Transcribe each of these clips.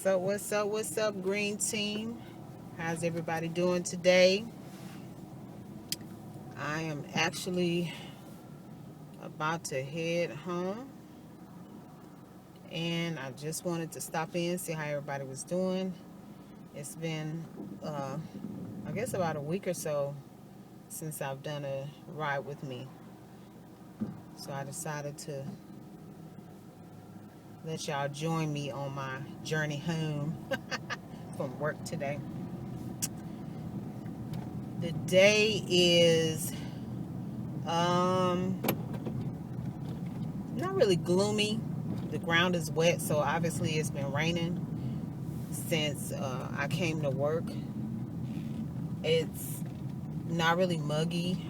What's up, Green Team? How's everybody doing today? I am actually about to head home, and I just wanted to stop in, see how everybody was doing. It's been, I guess, about a week or so since I've done a ride with me, so I decided to let y'all join me on my journey home from work today. The day is not really gloomy. The ground is wet, so obviously it's been raining since I came to work. It's not really muggy.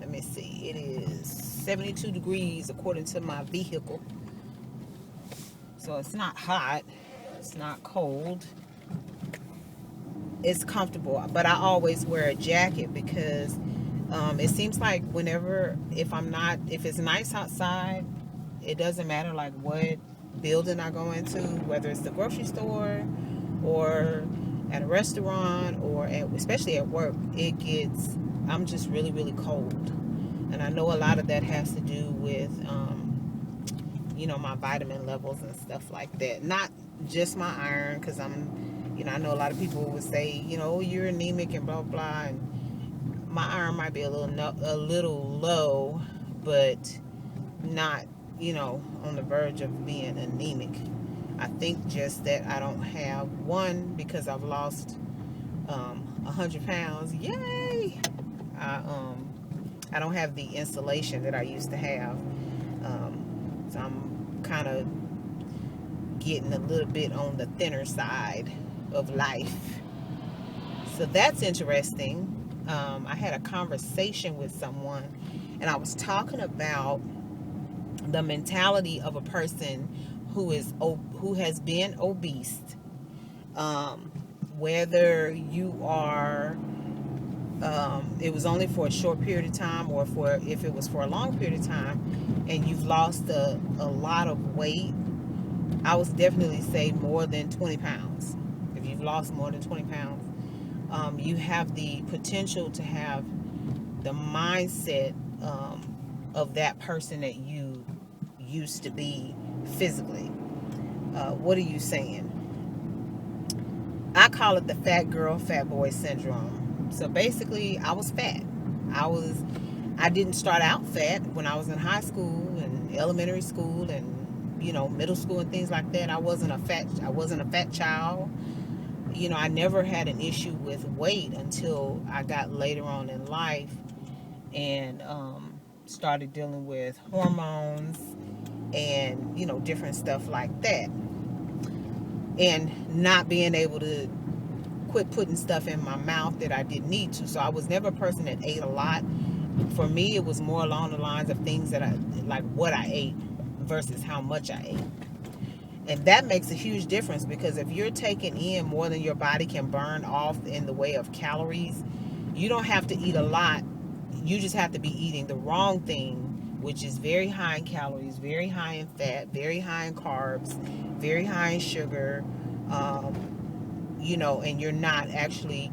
Let me see. It is 72 degrees according to my vehicle. So it's not hot. It's not cold. It's comfortable, but I always wear a jacket because it seems like if it's nice outside, it doesn't matter like what building I go into, whether it's the grocery store or at a restaurant or especially at work, I'm just really, really cold. And I know a lot of that has to do with, my vitamin levels and stuff like that. Not just my iron, because I know a lot of people would say, you're anemic and blah, blah, and my iron might be a little low, but not, on the verge of being anemic. I think just that I don't have one because I've lost 100 pounds. Yay! I don't have the insulation that I used to have. So I'm kind of getting a little bit on the thinner side of life. So that's interesting. I had a conversation with someone, and I was talking about the mentality of a person who has been obese, whether you are it was only for a short period of time, or if it was for a long period of time and you've lost a lot of weight. I would definitely say more than 20 pounds. If you've lost more than 20 pounds, you have the potential to have the mindset of that person that you used to be physically. What are you saying? I call it the fat girl, fat boy syndrome. So basically, I was fat. I didn't start out fat when I was in high school and elementary school and middle school and things like that. I wasn't a fat child. I never had an issue with weight until I got later on in life and started dealing with hormones and different stuff like that, and not being able to quit putting stuff in my mouth that I didn't need to. So I was never a person that ate a lot. For me, it was more along the lines of things that I like, what I ate versus how much I ate. And that makes a huge difference, because if you're taking in more than your body can burn off in the way of calories, you don't have to eat a lot. You just have to be eating the wrong thing, which is very high in calories, very high in fat, very high in carbs, very high in sugar, and you're not actually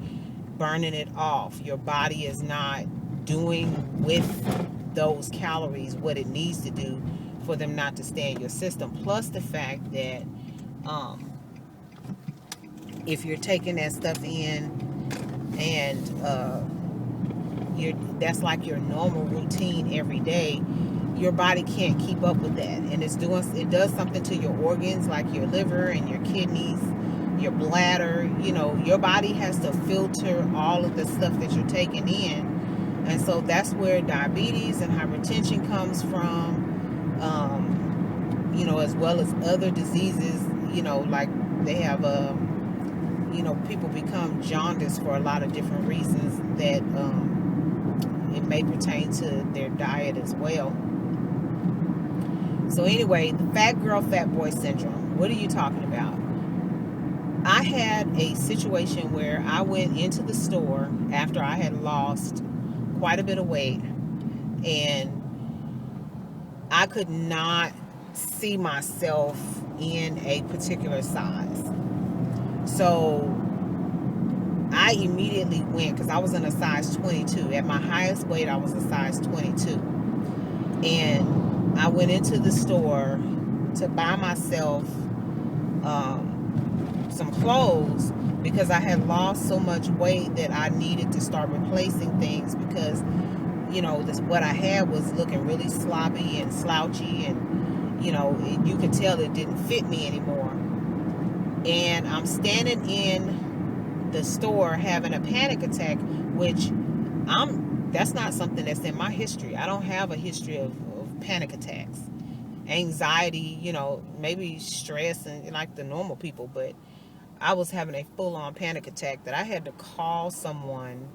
burning it off. Your body is not doing with those calories what it needs to do for them not to stay in your system. Plus the fact that if you're taking that stuff in and that's like your normal routine every day, your body can't keep up with that, and it does something to your organs, like your liver and your kidneys, your bladder. Your body has to filter all of the stuff that you're taking in, and so that's where diabetes and hypertension comes from, as well as other diseases. Like they have people become jaundiced for a lot of different reasons that it may pertain to their diet as well. So anyway, the fat girl, fat boy syndrome. What are you talking about? I had a situation where I went into the store after I had lost quite a bit of weight, and I could not see myself in a particular size. So I immediately went, because I was in a size 22. At my highest weight, I was a size 22. And I went into the store to buy myself some clothes, because I had lost so much weight that I needed to start replacing things, because, you know, what I had was looking really sloppy and slouchy, and, you know, you could tell it didn't fit me anymore. And I'm standing in the store having a panic attack, which that's not something that's in my history. I don't have a history of panic attacks, anxiety, you know, maybe stress and like the normal people, but I was having a full-on panic attack that I had to call someone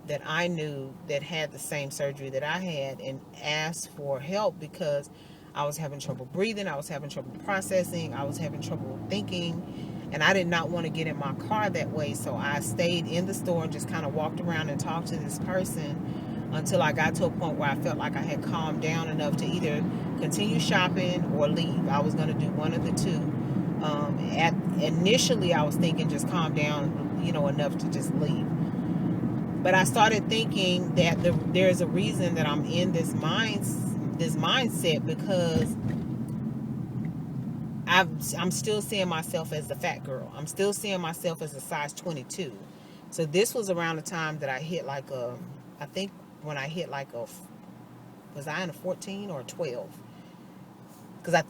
that I knew that had the same surgery that I had and ask for help, because I was having trouble breathing, I was having trouble processing, I was having trouble thinking, and I did not want to get in my car that way. So I stayed in the store and just kind of walked around and talked to this person until I got to a point where I felt like I had calmed down enough to either continue shopping or leave. I was going to do one of the two. Initially, I was thinking just calm down, you know, enough to just leave. But I started thinking that there's a reason that I'm in this mindset, because I'm still seeing myself as the fat girl. I'm still seeing myself as a size 22. So this was around the time that I hit like I think when I hit like was I in a 14 or a 12? Because I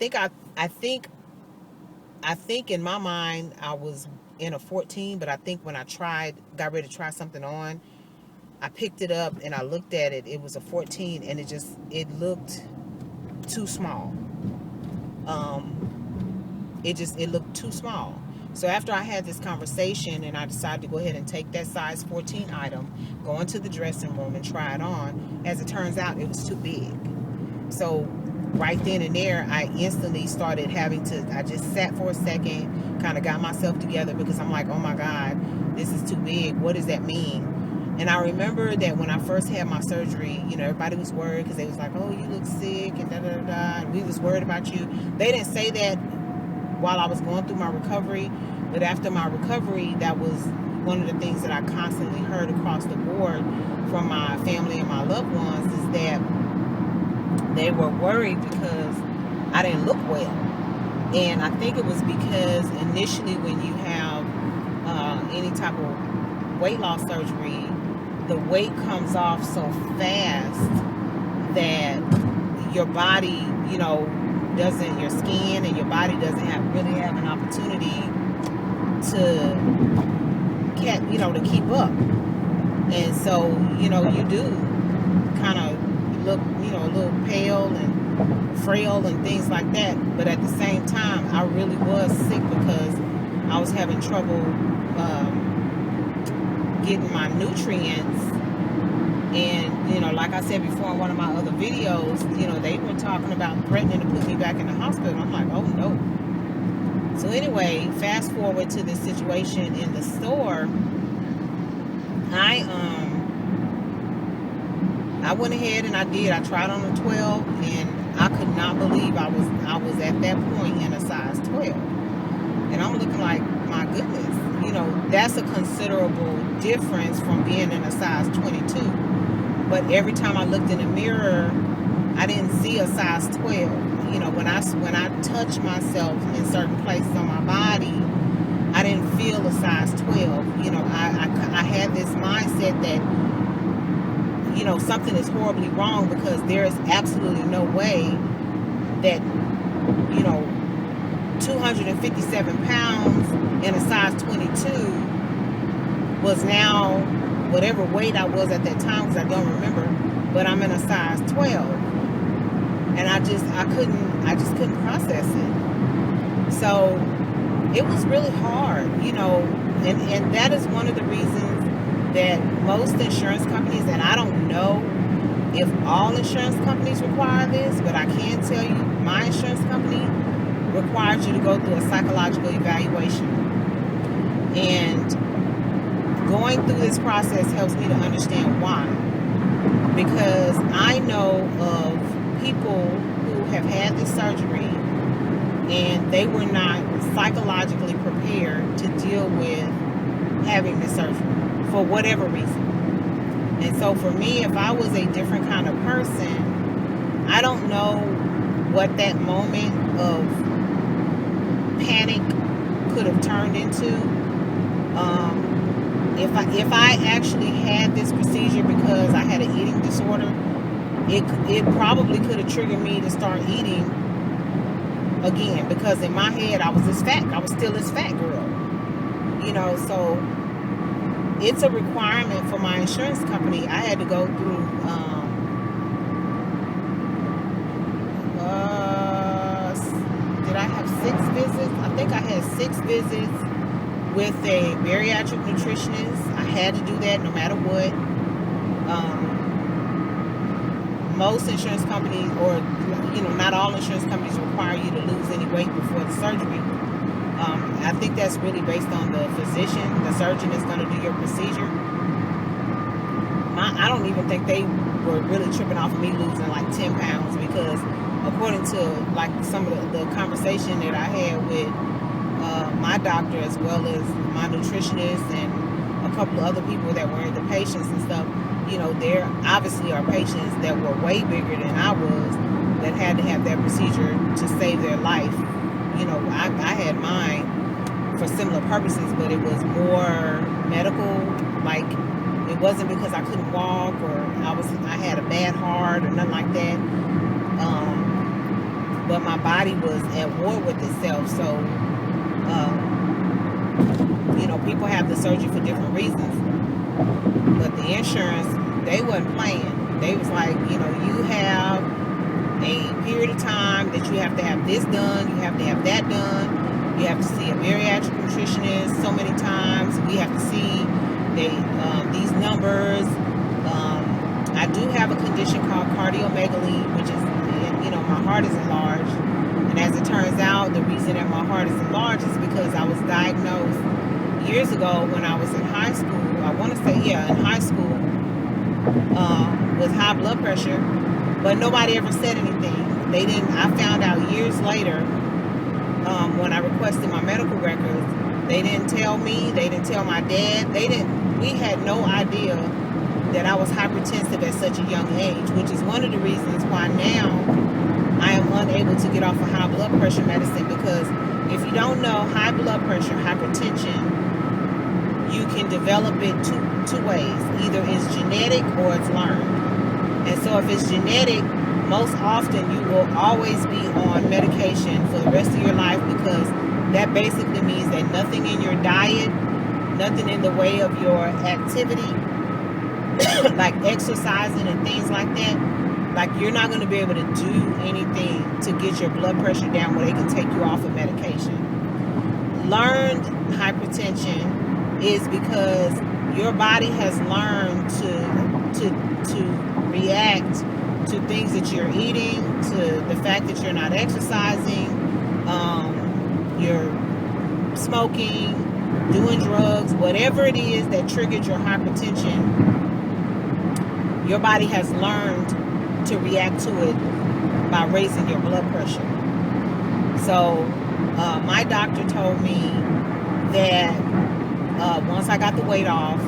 think in my mind I was in a 14, but I think when I got ready to try something on, I picked it up and I looked at it. It was a 14, and it looked too small. It looked too small. So after I had this conversation and I decided to go ahead and take that size 14 item, go into the dressing room and try it on, as it turns out, it was too big. So right then and there, I instantly started I just sat for a second, kind of got myself together, because I'm like, oh my God, this is too big. What does that mean? And I remember that when I first had my surgery, you know, everybody was worried, because they was like, oh, you look sick and da-da-da-da, and we was worried about you. They didn't say that while I was going through my recovery, but after my recovery, that was one of the things that I constantly heard across the board from my family and my loved ones, is that they were worried because I didn't look well. And I think it was because initially when you have any type of weight loss surgery, the weight comes off so fast that your body, you know, your skin and your body doesn't really have an opportunity to keep up. And so, you know, you do kind of look, you know, a little pale and frail and things like that. But at the same time, I really was sick, because I was having trouble getting my nutrients. And, you know, like I said before in one of my other videos, you know, they were talking about threatening to put me back in the hospital. I'm like, oh no. So anyway, fast forward to this situation in the store. I went ahead and I tried on a 12, and I could not believe I was at that point in a size 12. And I'm looking like, my goodness, you know, that's a considerable difference from being in a size 22. But every time I looked in the mirror, I didn't see a size 12. You know, when I touch myself in certain places on my body, I didn't feel a size 12. You know, I had this mindset that, you know, something is horribly wrong, because there is absolutely no way that, you know, 257 pounds in a size 22 was now whatever weight I was at that time, because I don't remember, but I'm in a size 12. And I just couldn't process it. So it was really hard, you know, and that is one of the reasons that most insurance companies, and I don't know if all insurance companies require this, but I can tell you my insurance company requires you to go through a psychological evaluation. And going through this process helps me to understand why. Because I know of people who have had this surgery and they were not psychologically prepared to deal with having the surgery for whatever reason. And so for me, if I was a different kind of person, I don't know what that moment of panic could have turned into. If I actually had this procedure because I had an eating disorder, it probably could have triggered me to start eating again, because in my head I was still this fat girl, you know. So it's a requirement for my insurance company. I had to go through did I have 6 visits? I think I had 6 visits with a bariatric nutritionist. I had to do that no matter what. Most insurance companies, or not all insurance companies, require you to lose any weight before the surgery. I think that's really based on the physician, the surgeon that's going to do your procedure. I don't even think they were really tripping off of me losing like 10 pounds, because according to like some of the conversation that I had with my doctor, as well as my nutritionist and a couple of other people that were the patients and stuff, there obviously are patients that were way bigger than I was that had to have that procedure to save their life. I had mine for similar purposes, but it was more medical. Like, it wasn't because I couldn't walk or I had a bad heart or nothing like that. But my body was at war with itself. So, people have the surgery for different reasons. But the insurance, they wasn't playing. They was like, you have a period of time that you have to have this done, you have to have that done, you have to see a bariatric nutritionist so many times, we have to see these numbers. I do have a condition called cardiomegaly, which is, my heart is enlarged. And as it turns out, the reason that my heart is enlarged is because I was diagnosed years ago when I was in high school. I want to say, in high school, with high blood pressure, but nobody ever said anything. They didn't. I found out years later, when I requested my medical records. They didn't tell me. They didn't tell my dad. We had no idea that I was hypertensive at such a young age, which is one of the reasons why now I am unable to get off of high blood pressure medicine. Because if you don't know, high blood pressure, hypertension, you can develop it two ways. Either it's genetic or it's learned. And so if it's genetic, most often you will always be on medication for the rest of your life, because that basically means that nothing in your diet, nothing in the way of your activity, like exercising and things like that, like you're not going to be able to do anything to get your blood pressure down where they can take you off of medication. Learned hypertension is because your body has learned to react to things that you're eating, to the fact that you're not exercising, you're smoking, doing drugs, whatever it is that triggered your hypertension, your body has learned to react to it by raising your blood pressure. So my doctor told me that once I got the weight off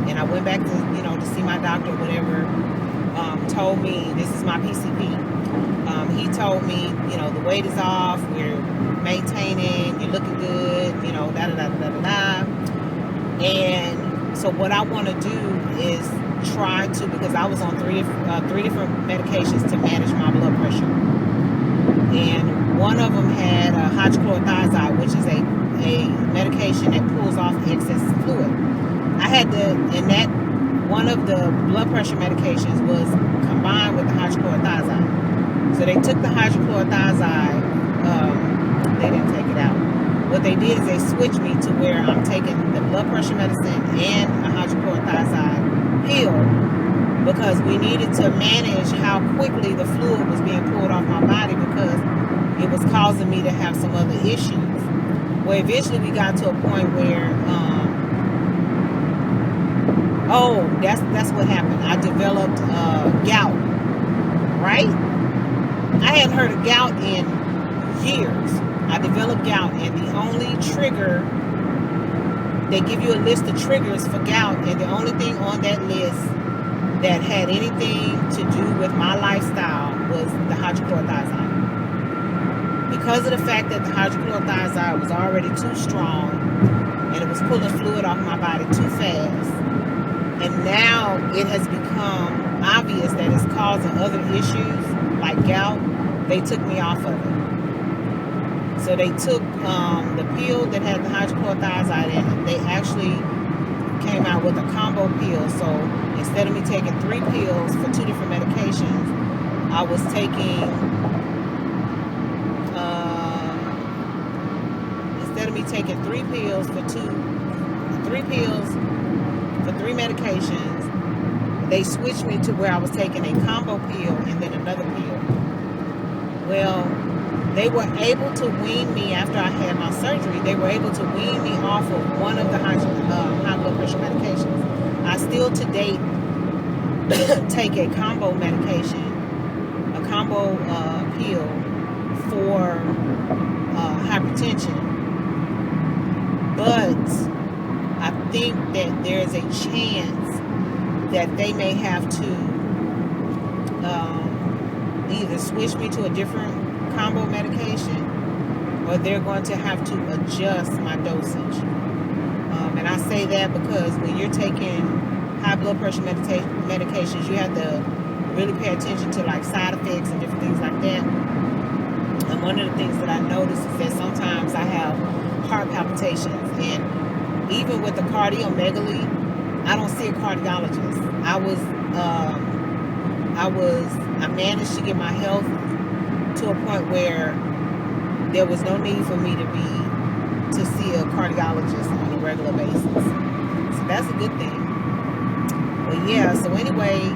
and I went back to see my doctor, whatever, told me this is my PCP. He told me, the weight is off, we're maintaining, you're looking good, And so what I want to do is try to, because I was on three different medications to manage my blood pressure. And one of them had hydrochlorothiazide, which is a medication that pulls off excess fluid. I had and that one of the blood pressure medications was combined with the hydrochlorothiazide. So they took the hydrochlorothiazide, they didn't take it out. What they did is they switched me to where I'm taking the blood pressure medicine and a hydrochlorothiazide pill, because we needed to manage how quickly the fluid was being pulled off my body, because it was causing me to have some other issues. Well, eventually we got to a point where, that's what happened. I developed gout, right? I hadn't heard of gout in years. I developed gout, and the only trigger, they give you a list of triggers for gout, and the only thing on that list that had anything to do with my lifestyle was the hydrochlorothiazide. Because of the fact that the hydrochlorothiazide was already too strong, and it was pulling fluid off my body too fast, and now it has become obvious that it's causing other issues like gout, they took me off of it. So they took the pill that had the hydrochlorothiazide in it. They actually came out with a combo pill. So instead of me taking 3 pills for 2 different medications, I was taking, instead of me taking 3 pills for 3 medications, they switched me to where I was taking a combo pill and then another pill. Well, they were able to wean me after I had my surgery. They were able to wean me off of one of the high blood pressure medications. I still to date take a combo medication, a combo pill for hypertension. But I think that there's a chance that they may have to either switch me to a different combo medication, or they're going to have to adjust my dosage. And I say that because when you're taking high blood pressure medications, you have to really pay attention to like side effects and different things like that. And one of the things that I notice is that sometimes I have heart palpitations, and even with the cardiomegaly, I don't see a cardiologist. I managed to get my health to a point where there was no need for me to see a cardiologist on a regular basis. So that's a good thing. But yeah, so anyway,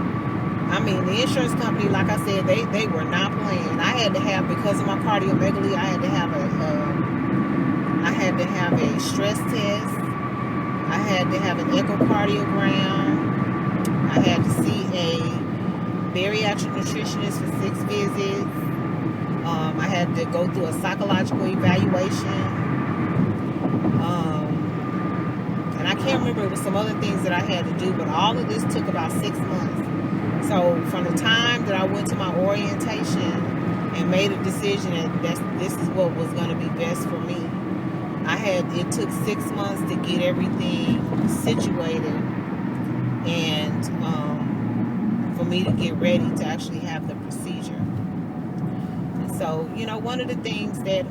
I mean, the insurance company, like I said, they were not playing. I had to have, because of my cardiomegaly, I had to have a stress test. I had to have an echocardiogram. I had to see a bariatric nutritionist for 6 visits. I had to go through a psychological evaluation. And I can't remember, it was some other things that I had to do, but all of this took about 6 months. So from the time that I went to my orientation and made a decision that this is what was going to be best for me, it took 6 months to get everything situated and for me to get ready to actually have the procedure. And so, one of the things that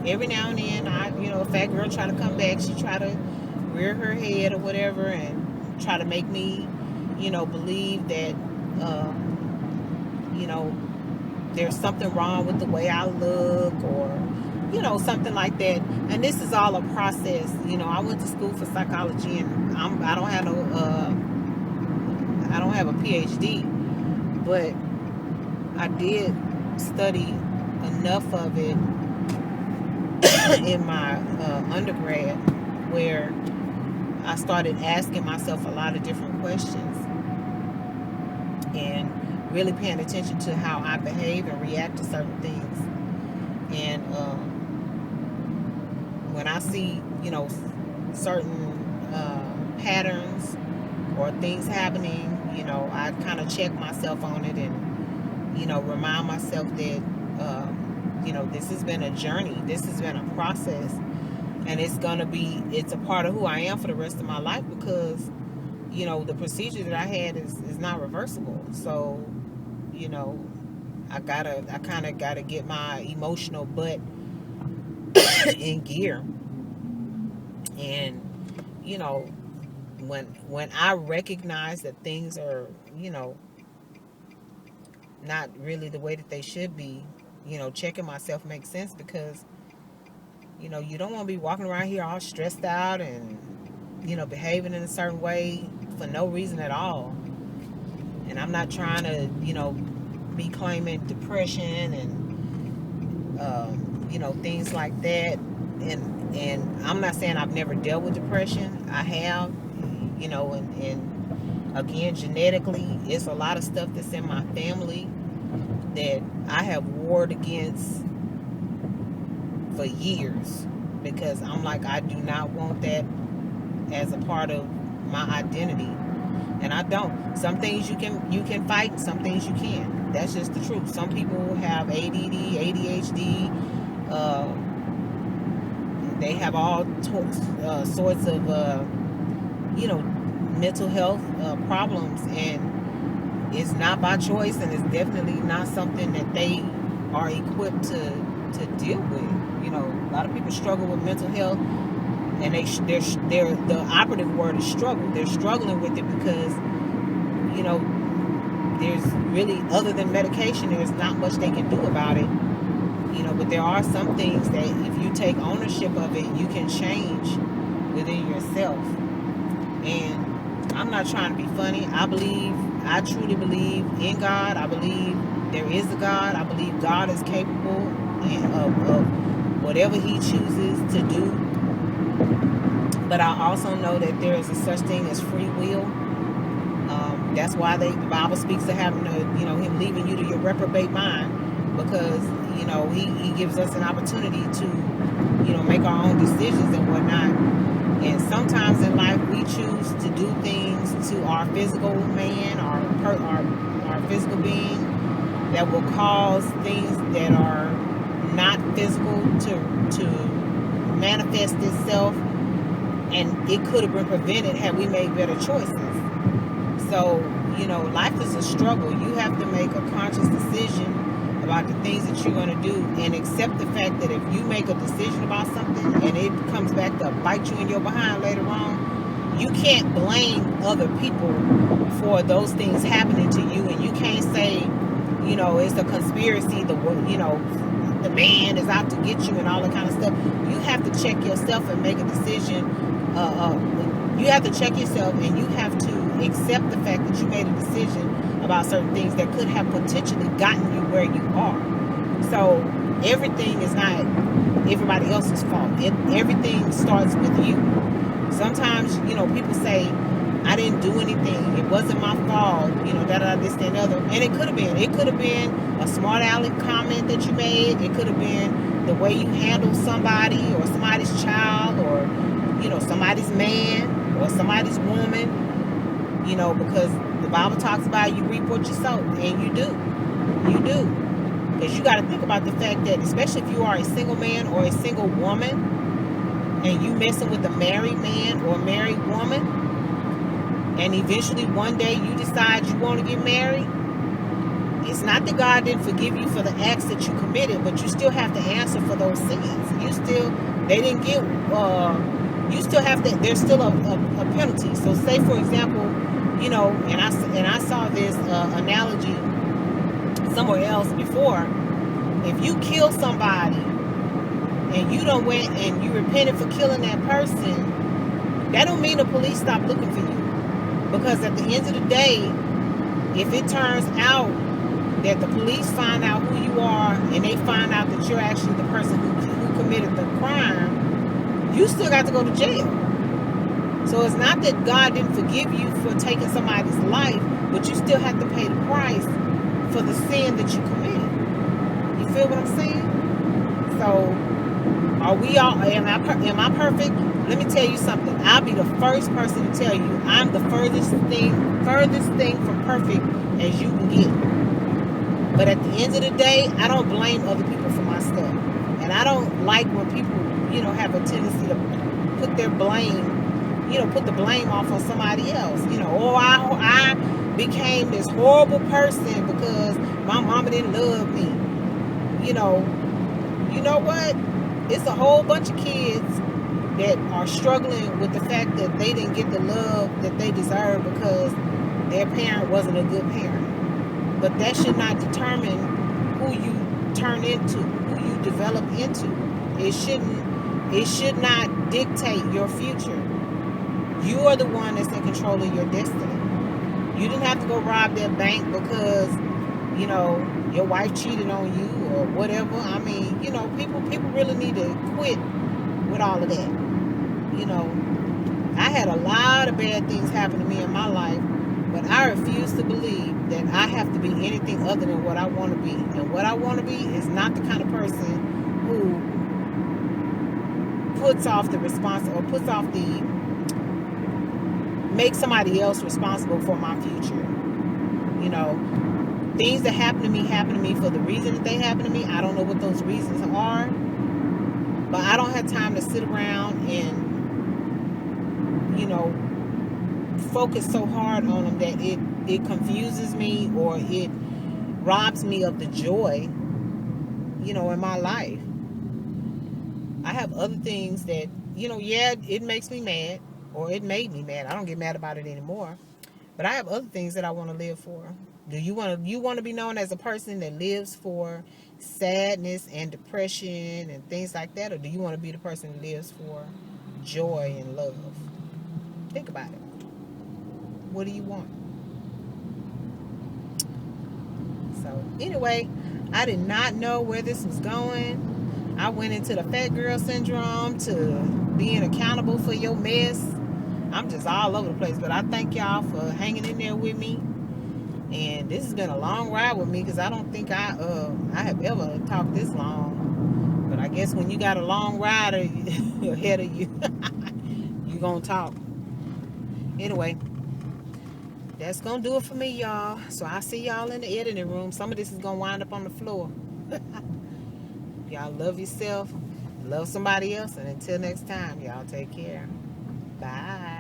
every now and then a fat girl try to come back, she try to rear her head or whatever and try to make me, believe that, there's something wrong with the way I look, or, something like that. And this is all a process. I went to school for psychology, and I don't have a PhD, but I did study enough of it in my undergrad, where I started asking myself a lot of different questions and really paying attention to how I behave and react to certain things. And when I see, certain patterns or things happening, I kind of check myself on it and, remind myself that, this has been a journey. This has been a process. And it's a part of who I am for the rest of my life, because, the procedure that I had is not reversible. So, I kind of gotta get my emotional butt in gear. And, when I recognize that things are, not really the way that they should be, checking myself makes sense, because, you don't want to be walking around here all stressed out and, behaving in a certain way for no reason at all. And I'm not trying to, be claiming depression and, things like that. And I'm not saying I've never dealt with depression. I have, and again, genetically, it's a lot of stuff that's in my family that I have warred against for years, because I'm like, I do not want that as a part of my identity, and I don't. Some things you can fight, some things you can't. That's just the truth. Some people have ADD, ADHD. They have all sorts of mental health problems, and it's not by choice, and it's definitely not something that they are equipped to deal with. A lot of people struggle with mental health, and they're the operative word is struggle. They're struggling with it because there's really, other than medication, there's not much they can do about it. But there are some things that if you take ownership of it, you can change within yourself. And I'm not trying to be funny. I truly believe in God. I believe there is a God. I believe God is capable of whatever He chooses to do. But I also know that there is a such thing as free will. That's why the Bible speaks of having Him leaving you to your reprobate mind, because He gives us an opportunity to make our own decisions and whatnot. And sometimes in life we choose to do things to our physical man, our physical being, that will cause things that are not physical to manifest itself, and it could have been prevented had we made better choices. So life is a struggle. You have to make a conscious decision about the things that you're going to do, and accept the fact that if you make a decision about something and it comes back to bite you in your behind later on, you can't blame other people for those things happening to you, and you can't say it's a conspiracy, the man is out to get you and all that kind of stuff. You have to check yourself and make a decision. You have to check yourself, and you have to accept the fact that you made a decision about certain things that could have potentially gotten you where you are. So everything is not everybody else's fault. Everything starts with you. Sometimes people say, I didn't do anything, it wasn't my fault, this, that, and other. And it could have been a smart aleck comment that you made. It could have been the way you handled somebody, or somebody's child, or somebody's man, or somebody's woman. Because the Bible talks about you reap what you sow, and you do. Because you got to think about the fact that, especially if you are a single man or a single woman, and you messing with a married man or a married woman, and eventually one day you decide you want to get married, it's not that God didn't forgive you for the acts that you committed, but you still have to answer for those sins. You still have to, there's still a penalty. So say, for example, and I saw this analogy somewhere else before. If you kill somebody and you don't went and you repented for killing that person, that don't mean the police stop looking for you. Because at the end of the day, if it turns out that the police find out who you are, and they find out that you're actually the person who committed the crime, you still got to go to jail. So it's not that God didn't forgive you for taking somebody's life, but you still have to pay the price for the sin that you committed. You feel what I'm saying? So, are we all? Am I perfect? Let me tell you something. I'll be the first person to tell you I'm the furthest thing from perfect as you can get. But at the end of the day, I don't blame other people for my stuff, and I don't like when people, have a tendency to put their blame. Put the blame off on somebody else. I became this horrible person because my mama didn't love me. You know what? It's a whole bunch of kids that are struggling with the fact that they didn't get the love that they deserve because their parent wasn't a good parent. But that should not determine who you turn into, who you develop into. It should not dictate your future. You are the one that's in control of your destiny. You didn't have to go rob that bank because, your wife cheated on you or whatever. I mean, people really need to quit with all of that. I had a lot of bad things happen to me in my life, but I refuse to believe that I have to be anything other than what I want to be. And what I want to be is not the kind of person who puts off the puts off the, makes somebody else responsible for my future. You know, things that happen to me for the reason that they happen to me. I don't know what those reasons are, but I don't have time to sit around and, you know, focus so hard on them that it confuses me, or it robs me of the joy, you know, in my life. I have other things that, you know, yeah, it makes me mad, or it made me mad. I don't get mad about it anymore. But I have other things that I want to live for. Do you want to be known as a person that lives for sadness and depression and things like that, or do you want to be the person that lives for joy and love? Think about it. What do you want? So anyway, I did not know where this was going. I went into the fat girl syndrome to being accountable for your mess. I'm just all over the place, but I thank y'all for hanging in there with me. And this has been a long ride with me, because I don't think I have ever talked this long. But I guess when you got a long ride ahead of you, you're gonna talk. Anyway, that's gonna do it for me, y'all. So I'll see y'all in the editing room. Some of this is gonna wind up on the floor. Y'all love yourself, love somebody else, and until next time, y'all take care. Bye.